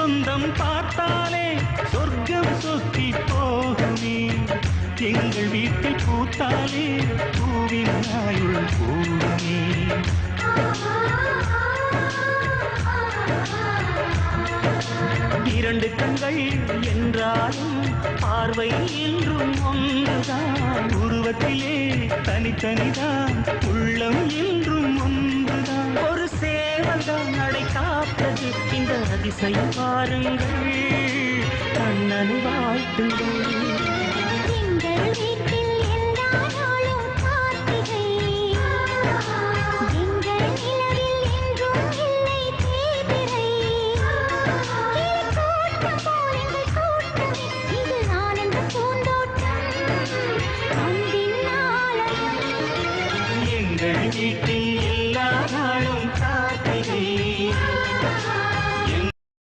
சொந்தம் பார்த்தாலே சொர்க்கம் சொத்தி போகுமே எங்கள் வீட்டில் பூத்தாலே பூவின் ஆயுள் போகுமே இரண்டு கண்கள் என்றாலும் பார்வை என்றும் ஒன்றுதான் உருவத்திலே தனித்தனிதான் உள்ளம் என்றும் ஒன்றுதான் ஒரு சேவல்தான் நடை காப்பது இந்த அதிசயம் பாருங்கள் கண்ணனை வாழ்த்துங்கள்